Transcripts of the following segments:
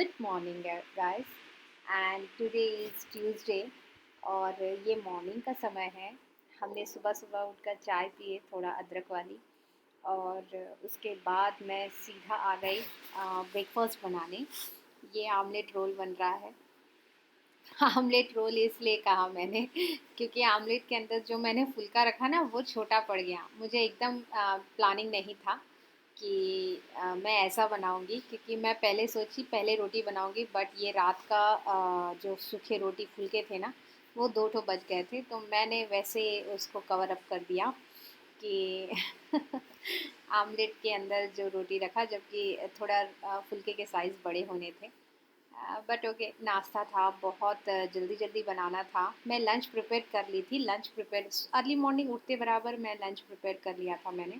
Good morning guys and today is Tuesday और ये morning का समय है। हमने सुबह सुबह उठकर चाय पिए थोड़ा अदरक वाली और उसके बाद मैं सीधा आ गई ब्रेकफास्ट बनाने। ये आमलेट रोल बन रहा है। आमलेट रोल इसलिए कहा मैंने क्योंकि आमलेट के अंदर जो मैंने फुल्का रखा ना वो छोटा पड़ गया। मुझे एकदम प्लानिंग नहीं था कि मैं ऐसा बनाऊंगी, क्योंकि मैं पहले सोची पहले रोटी बनाऊंगी, बट ये रात का जो सूखे रोटी फुल्के थे ना वो 2 बच गए थे, तो मैंने वैसे उसको कवर अप कर दिया कि आमलेट के अंदर जो रोटी रखा, जबकि थोड़ा फुल्के के साइज़ बड़े होने थे। बट ओके, नाश्ता था, बहुत जल्दी जल्दी बनाना था। मैं लंच प्रिपेयर कर ली थी। लंच प्रिपेयर अर्ली मॉर्निंग उठते बराबर मैं लंच प्रिपेयर कर लिया था मैंने।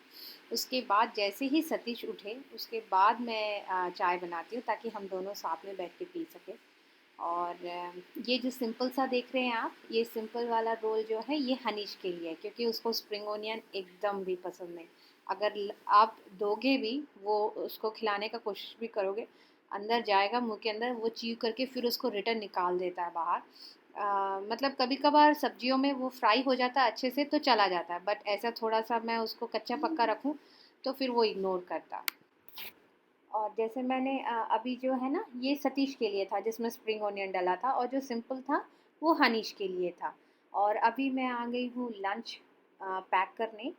उसके बाद जैसे ही सतीश उठे उसके बाद मैं चाय बनाती हूँ ताकि हम दोनों साथ में बैठ के पी सकें। और ये जो सिंपल सा देख रहे हैं आप, ये सिंपल वाला रोल जो है ये हनीश के लिए है, क्योंकि उसको स्प्रिंग ओनियन एकदम भी पसंद नहीं। अगर आप दोगे भी, वो उसको खिलाने का कोशिश भी करोगे, अंदर जाएगा मुंह के अंदर, वो च्यू करके फिर उसको रिटर्न निकाल देता है बाहर। मतलब कभी कभार सब्जियों में वो फ्राई हो जाता है अच्छे से तो चला जाता है, बट ऐसा थोड़ा सा मैं उसको कच्चा पक्का रखूँ तो फिर वो इग्नोर करता। और जैसे मैंने अभी जो है ना, ये सतीश के लिए था जिसमें स्प्रिंग ऑनियन डाला था, और जो सिंपल था वो हनीश के लिए था। और अभी मैं आ गई हूँ लंच पैक करने।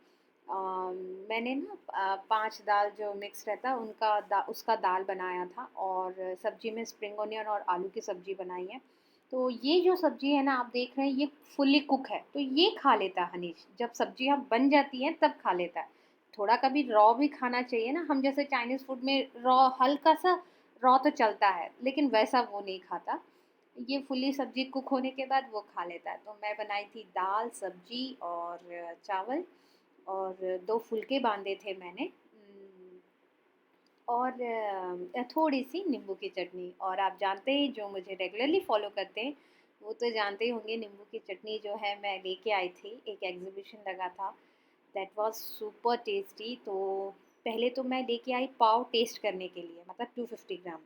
मैंने ना 5 दाल जो मिक्स रहता है उसका दाल बनाया था, और सब्जी में स्प्रिंग ऑनियन और आलू की सब्जी बनाई है। तो ये जो सब्जी है ना आप देख रहे हैं, ये फुल्ली कुक है, तो ये खा लेता है हनीश। जब सब्जियाँ बन जाती हैं तब खा लेता है। थोड़ा कभी रॉ भी खाना चाहिए ना, हम जैसे चाइनीज़ फूड में रॉ हल्का सा रॉ तो चलता है, लेकिन वैसा वो नहीं खाता। ये फुल्ली सब्जी कुक होने के बाद वो खा लेता है। तो मैं बनाई थी दाल सब्जी और चावल, और 2 फुलके बांधे थे मैंने, और थोड़ी सी नींबू की चटनी। और आप जानते हैं, जो मुझे रेगुलरली फॉलो करते हैं वो तो जानते ही होंगे, नींबू की चटनी जो है मैं लेके आई थी, एक एग्जीबिशन लगा था, दैट वाज सुपर टेस्टी। तो पहले तो मैं लेके आई पाव टेस्ट करने के लिए, मतलब 250 ग्राम।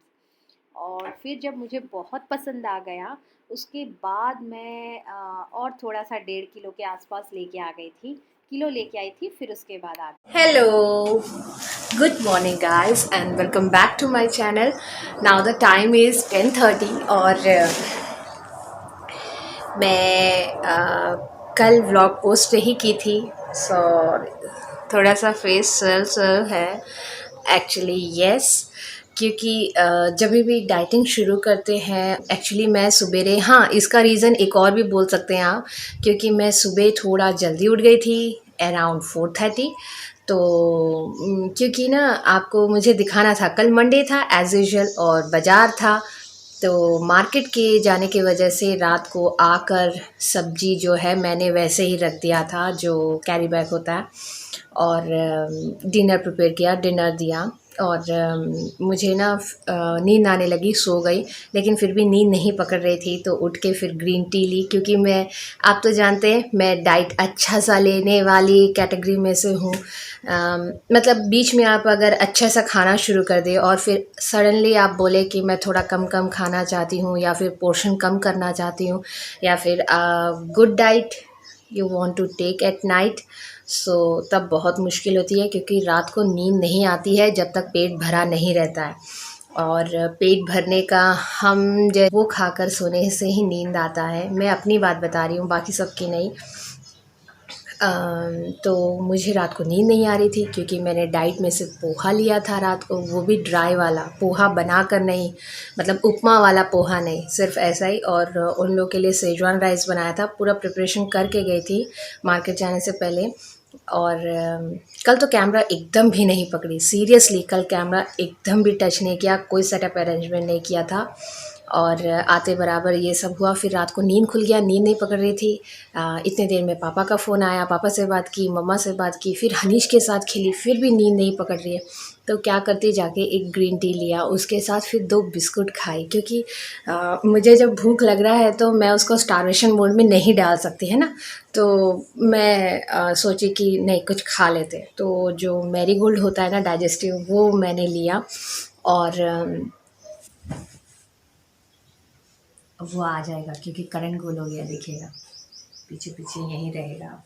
और फिर जब मुझे बहुत पसंद आ गया उसके बाद मैं और थोड़ा सा 1.5 किलो के आसपास लेके आ गई थी, किलो लेके आई थी, फिर उसके बाद आ गई। Hello, good morning guys and welcome back to my channel. Now the time is 10:30 और मैं कल व्लॉग पोस्ट नहीं की थी, सो थोड़ा सा फेस स्वेल है एक्चुअली। यस, क्योंकि जब भी डाइटिंग शुरू करते हैं, एक्चुअली मैं सुबेरे, हाँ इसका रीज़न एक और भी बोल सकते हैं आप, क्योंकि मैं सुबह थोड़ा जल्दी उठ गई थी अराउंड 4:30। तो क्योंकि ना आपको मुझे दिखाना था, कल मंडे था एज यूजल और बाज़ार था, तो मार्केट के जाने की वजह से रात को आकर सब्जी जो है मैंने वैसे ही रख दिया था जो कैरी बैग होता है, और डिनर प्रिपेयर किया, डिनर दिया। और मुझे ना नींद आने लगी, सो गई, लेकिन फिर भी नींद नहीं पकड़ रही थी, तो उठ के फिर ग्रीन टी ली, क्योंकि मैं, आप तो जानते हैं मैं डाइट अच्छा सा लेने वाली कैटेगरी में से हूँ। मतलब बीच में आप अगर अच्छा सा खाना शुरू कर दे और फिर सडनली आप बोले कि मैं थोड़ा कम कम खाना चाहती हूँ, या फिर पोर्शन कम करना चाहती हूँ, या फिर good diet you want to take at night, so तब बहुत मुश्किल होती है, क्योंकि रात को नींद नहीं आती है जब तक पेट भरा नहीं रहता है। और पेट भरने का हम जो वो खाकर सोने से ही नींद आता है। मैं अपनी बात बता रही हूँ, बाकी सबकी नहीं। तो मुझे रात को नींद नहीं आ रही थी, क्योंकि मैंने डाइट में से पोहा लिया था रात को, वो भी ड्राई वाला पोहा, बना कर नहीं, मतलब उपमा वाला पोहा नहीं, सिर्फ ऐसा ही। और उन लोग के लिए सेजवान राइस बनाया था, पूरा प्रिपरेशन करके गई थी मार्केट जाने से पहले। और कल तो कैमरा एकदम भी नहीं पकड़ी, सीरियसली कल कैमरा एकदम भी टच नहीं किया, कोई सेटअप अरेंजमेंट नहीं किया था। और आते बराबर ये सब हुआ, फिर रात को नींद खुल गया, नींद नहीं पकड़ रही थी। इतने देर में पापा का फ़ोन आया, पापा से बात की, मम्मा से बात की, फिर हनीश के साथ खेली, फिर भी नींद नहीं पकड़ रही है। तो क्या करती, जाके एक ग्रीन टी लिया, उसके साथ फिर 2 बिस्कुट खाई, क्योंकि मुझे जब भूख लग रहा है तो मैं उसको स्टारवेशन मोड में नहीं डाल सकती, है ना। तो मैं सोची कि नहीं, कुछ खा लेते, तो जो मैरीगोल्ड होता है ना डाइजेस्टिव, वो मैंने लिया। और वो आ जाएगा क्योंकि करंट गोल हो गया दिखेगा, पीछे पीछे यहीं रहेगा।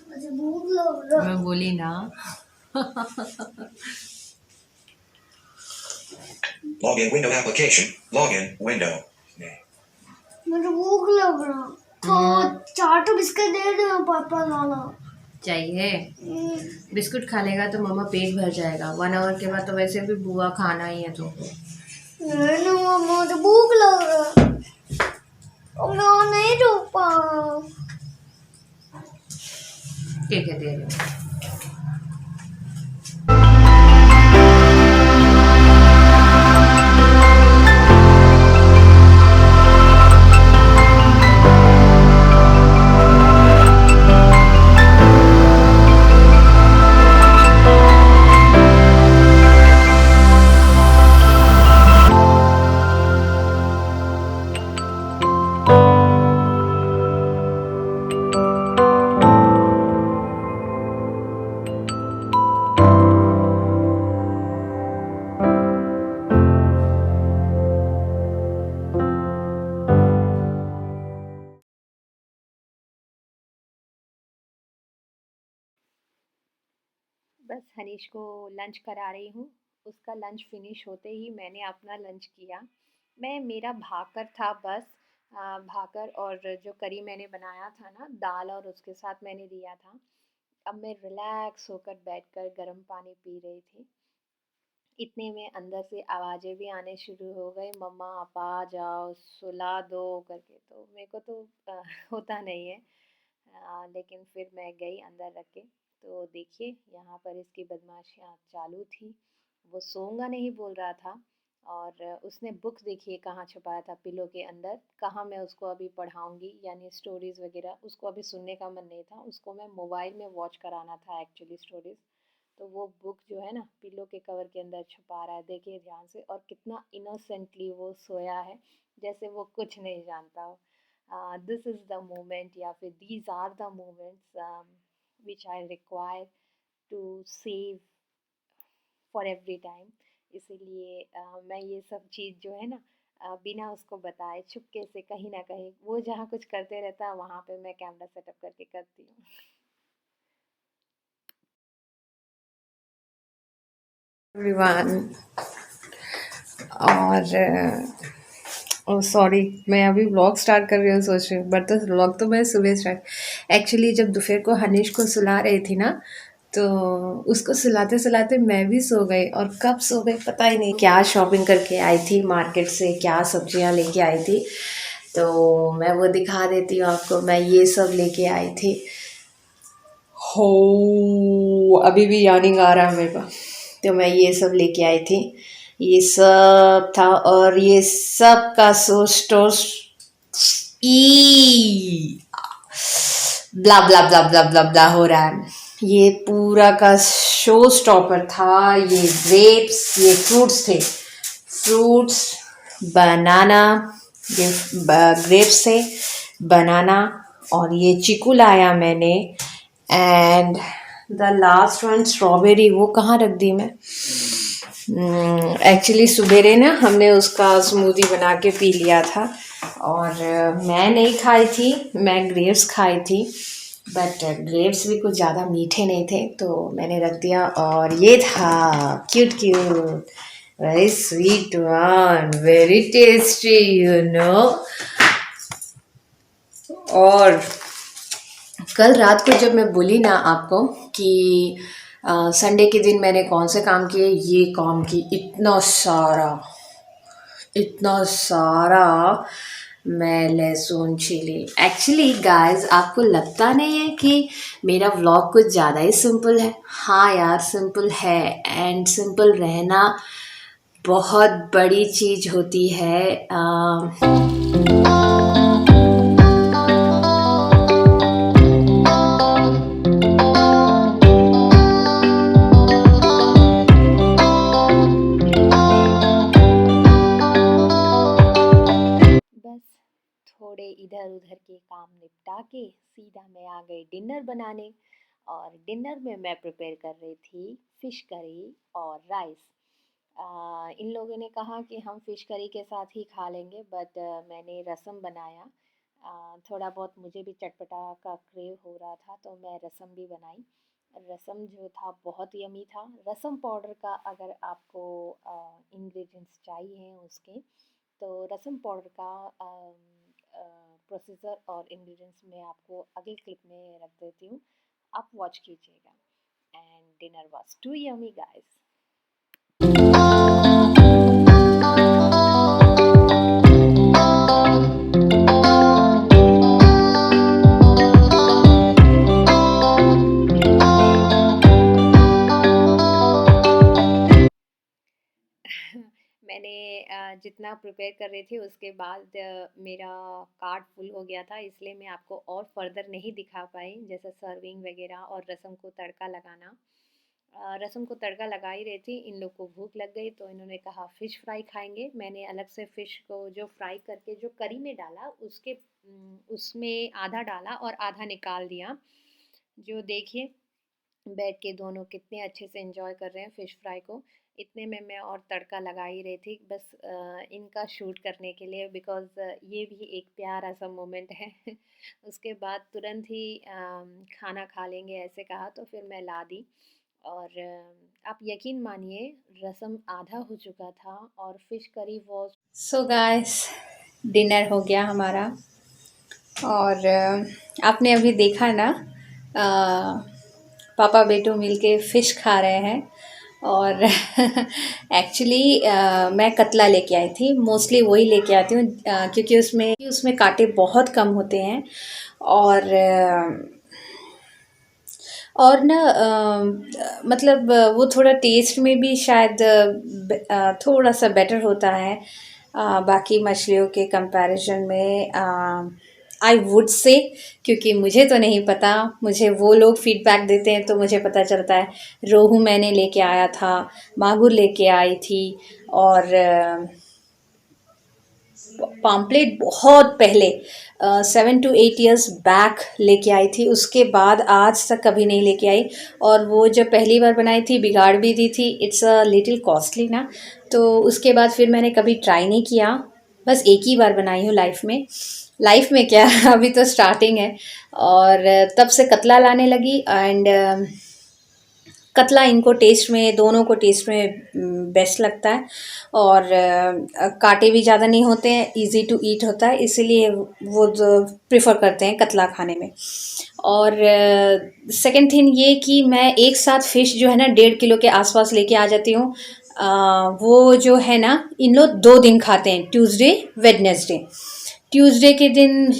मुझे भूख लग रहा, मैं बोली ना। Login window application. Login window. मुझे भूख लग रहा तो 4 तो बिस्किट दे दो पापा लाना चाहिए। बिस्कुट खा लेगा तो मम्मा पेट भर जाएगा, 1 आवर के बाद तो वैसे भी बुआ खाना ही है तो। नहीं मम्मा मुझे भूख लग रहा और मैं नहीं रुक पा रहा। ठीक है दे रहे। बस हनीश को लंच करा रही हूँ। उसका लंच फिनिश होते ही मैंने अपना लंच किया। मेरा भाकर था बस। भाकर और जो करी मैंने बनाया था ना दाल और उसके साथ मैंने दिया था। अब मैं रिलैक्स होकर बैठकर गर्म पानी पी रही थी। इतने में अंदर से आवाज़ें भी आने शुरू हो गई, मम्मा आप आ जाओ सुला दो करके। तो मेरे को तो होता नहीं है। लेकिन फिर मैं गई अंदर रख के। तो देखिए यहाँ पर इसकी बदमाशियाँ चालू थी। वो सोऊंगा नहीं बोल रहा था। और उसने बुक देखिए कहाँ छुपाया था पिलो के अंदर। कहाँ मैं उसको अभी पढ़ाऊँगी यानी स्टोरीज़ वगैरह, उसको अभी सुनने का मन नहीं था, उसको मैं मोबाइल में वॉच कराना था एक्चुअली स्टोरीज़। तो वो बुक जो है ना पिलो के कवर के अंदर छुपा रहा है, देखिए ध्यान से, और कितना इनोसेंटली वो सोया है, जैसे वो कुछ नहीं जानता हो। दिस इज़ द मोमेंट या फिर these are the moments which I require to save for every time. इसीलिए मैं ये सब चीज़ जो है ना बिना उसको बताए छुपके से कहीं ना कहीं, वो जहाँ कुछ करते रहता है वहाँ पे मैं कैमरा सेटअप करके करती हूँ। एवरीवन। और ओह सॉरी, मैं अभी व्लॉग स्टार्ट कर रही हूँ सोच रही हूँ, बट तो व्लॉग तो मैं सुबह स्टार्ट। एक्चुअली जब दोपहर को हनीश को सुला रही थी ना, तो उसको सुलाते सुलाते मैं भी सो गई, और कब सो गई पता ही नहीं। क्या शॉपिंग करके आई थी मार्केट से, क्या सब्जियां लेके आई थी, तो मैं वो दिखा देती हूँ आपको। मैं ये सब लेके आई थी। हो अभी भी यानिंग आ रहा है मेरे को। तो मैं ये सब लेके आई थी, ये सब था, और ये सब का सोच टोस्ट ई ब्ला ब्ला ब्ला ब्ला ब्ला ब्ला हो रहा है। ये पूरा का शो स्टॉपर था। ये ग्रेप्स, ये फ्रूट्स थे, फ्रूट्स, बनाना, ये ग्रेप्स से बनाना, और ये चीकू लाया मैंने, and the last one strawberry. वो कहाँ रख दी मैं? एक्चुअली सुबेरे ना हमने उसका स्मूदी बना के पी लिया था, और मैं नहीं खाई थी, मैं ग्रेप्स खाई थी, बट ग्रेप्स भी कुछ ज़्यादा मीठे नहीं थे तो मैंने रख दिया। और ये था cute cute, very sweet one, very tasty you know. और कल रात को जब मैं बोली ना आपको कि संडे के दिन मैंने कौन से काम किए, ये काम की इतना सारा मैं लहसुन छिली। एक्चुअली गाइस आपको लगता नहीं है कि मेरा व्लॉग कुछ ज़्यादा ही सिंपल है? हाँ यार सिंपल है, एंड सिंपल रहना बहुत बड़ी चीज़ होती है। बस थोड़े इधर उधर के काम निपटा के सीधा मैं आ गई डिनर बनाने। और डिनर में मैं प्रिपेयर कर रही थी फ़िश करी और राइस। इन लोगों ने कहा कि हम फ़िश करी के साथ ही खा लेंगे, बट मैंने रसम बनाया। थोड़ा बहुत मुझे भी चटपटा का क्रेव हो रहा था, तो मैं रसम भी बनाई। रसम जो था बहुत यमी था। रसम पाउडर का अगर आपको इंग्रेडिएंट्स चाहिए उसके, तो रसम पाउडर का प्रोसीजर और इंग्रेडिएंट्स मैं आपको अगले क्लिप में रख देती हूँ, आप वॉच कीजिएगा। And dinner was too yummy guys. मैंने जितना प्रिपेयर कर रही थी उसके बाद मेरा कार्ड फुल हो गया था, इसलिए मैं आपको और फर्दर नहीं दिखा पाई, जैसे सर्विंग वगैरह और रसम को तड़का लगाना। रसम को तड़का लगा ही रही थी, इन लोग को भूख लग गई तो इन्होंने कहा फ़िश फ्राई खाएंगे। मैंने अलग से फ़िश को जो फ्राई करके जो करी में डाला, उसमें आधा डाला और आधा निकाल दिया। जो देखिए, बैठ के दोनों कितने अच्छे से एंजॉय कर रहे हैं फ़िश फ्राई को। इतने में मैं और तड़का लगा ही रही थी, बस इनका शूट करने के लिए, बिकॉज़ ये भी एक प्यारा सा मोमेंट है। उसके बाद तुरंत ही खाना खा लेंगे ऐसे कहा, तो फिर मैं ला दी। और आप यकीन मानिए, रसम आधा हो चुका था और fish curry was. So guys, dinner हो गया हमारा। और आपने अभी देखा ना, पापा बेटू मिलके फ़िश खा रहे हैं। और एक्चुअली मैं कतला लेके आई थी, मोस्टली वही लेके आती हूँ, क्योंकि उसमें कांटे बहुत कम होते हैं। और और ना मतलब वो थोड़ा टेस्ट में भी शायद थोड़ा सा बेटर होता है बाकी मछलियों के कंपैरिजन में, आई वुड से। क्योंकि मुझे तो नहीं पता, मुझे वो लोग फीडबैक देते हैं तो मुझे पता चलता है। रोहू मैंने लेके आया था, मागुर लेके आई थी, और पॉम्पलेट बहुत पहले 7 to 8 years बैक लेके आई थी, उसके बाद आज तक कभी नहीं लेके आई। और वो जब पहली बार बनाई थी बिगाड़ भी दी थी, इट्स अ लिटिल कॉस्टली ना, तो उसके बाद फिर मैंने कभी ट्राई नहीं किया। बस एक ही बार बनाई हूँ लाइफ में क्या अभी तो स्टार्टिंग है। और तब से कतला लाने लगी। एंड कतला इनको टेस्ट में, दोनों को टेस्ट में बेस्ट लगता है। और कांटे भी ज़्यादा नहीं होते हैं, इजी टू ईट होता है, इसीलिए वो प्रेफर करते हैं कतला खाने में। और सेकंड थिंग ये कि मैं एक साथ फ़िश जो है ना 1.5 किलो के आसपास लेके आ जाती हूँ। वो जो है ना, इन लोग 2 दिन खाते हैं, ट्यूसडे वेडनेसडे। ट्यूसडे के दिन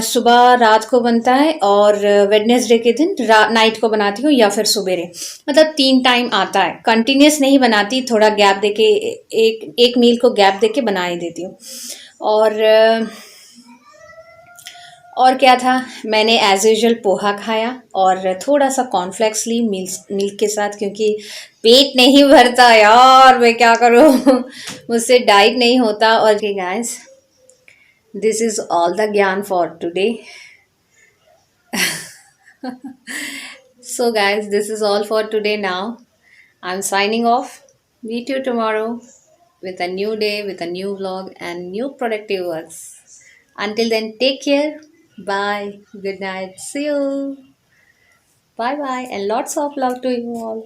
सुबह रात को बनता है, और वेडनेसडे के दिन नाइट को बनाती हूँ, या फिर सवेरे। मतलब 3 टाइम आता है, कंटिन्यूस नहीं बनाती, थोड़ा गैप देके, एक एक मील को गैप देके बना ही देती हूँ। और और क्या था, मैंने एज यूजल पोहा खाया और थोड़ा सा कॉर्नफ्लेक्स ली मिल्क के साथ, क्योंकि पेट नहीं भरता यार, मैं क्या करूँ मुझसे डाइट नहीं होता। और guys, this is all the gyan for today. So guys, this is all for today now. I'm signing off. Meet you tomorrow with a new day, with a new vlog and new productive works. Until then, take care. Bye. Good night. See you. Bye bye, and lots of love to you all.